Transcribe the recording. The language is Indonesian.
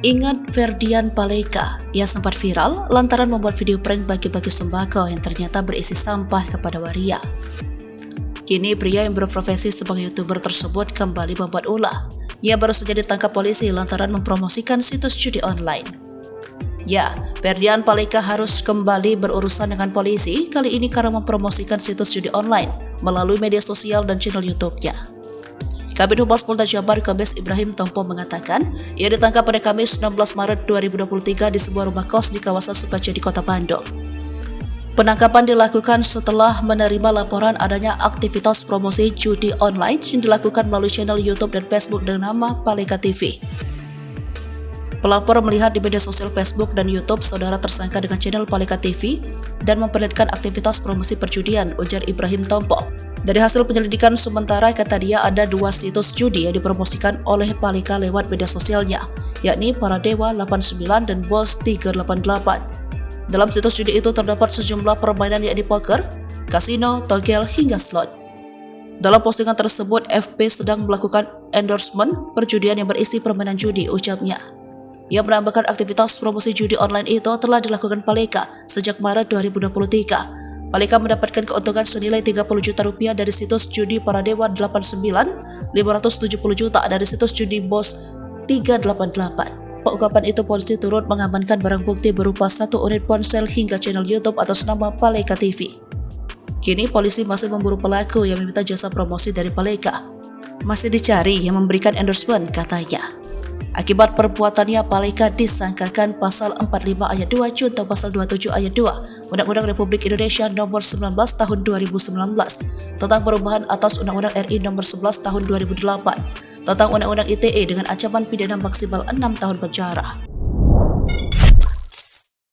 Ingat Ferdian Paleka yang sempat viral lantaran membuat video prank bagi-bagi sembako yang ternyata berisi sampah kepada waria. Kini pria yang berprofesi sebagai YouTuber tersebut kembali membuat ulah. Ia baru saja ditangkap polisi lantaran mempromosikan situs judi online. Ya, Ferdian Paleka harus kembali berurusan dengan polisi kali ini karena mempromosikan situs judi online melalui media sosial dan channel YouTube-nya. Kabid Humas Polda Jabar Kombes Ibrahim Tompo mengatakan ia ditangkap pada Kamis 16 Maret 2023 di sebuah rumah kos di kawasan Sukajadi, Kota Bandung. Penangkapan dilakukan setelah menerima laporan adanya aktivitas promosi judi online yang dilakukan melalui channel YouTube dan Facebook dengan nama Paleka TV. Pelapor melihat di media sosial Facebook dan YouTube saudara tersangka dengan channel Paleka TV dan memperlihatkan aktivitas promosi perjudian, ujar Ibrahim Tompo. Dari hasil penyelidikan sementara, kata dia ada 2 situs judi yang dipromosikan oleh Paleka lewat media sosialnya, yakni Paradewa 89 dan Boss 388. Dalam situs judi itu terdapat sejumlah permainan yakni poker, kasino, togel, hingga slot. Dalam postingan tersebut, FP sedang melakukan endorsement perjudian yang berisi permainan judi, ucapnya. Ia menambahkan aktivitas promosi judi online itu telah dilakukan Paleka sejak Maret 2023. Paleka mendapatkan keuntungan senilai 30 juta rupiah dari situs judi Paradewa 89, 570 juta dari situs judi Boss 388. Ungkapan itu polisi turut mengamankan barang bukti berupa 1 unit ponsel hingga channel YouTube atas nama Paleka TV. Kini polisi masih memburu pelaku yang meminta jasa promosi dari Paleka. Masih dicari yang memberikan endorsement, katanya. Akibat perbuatannya, Paleka disangkakan pasal 45 ayat 2 junto pasal 27 ayat 2 Undang-Undang Republik Indonesia nomor 19 tahun 2019 tentang perubahan atas Undang-Undang RI nomor 11 tahun 2008 tentang Undang-Undang ITE dengan ancaman pidana maksimal 6 tahun penjara.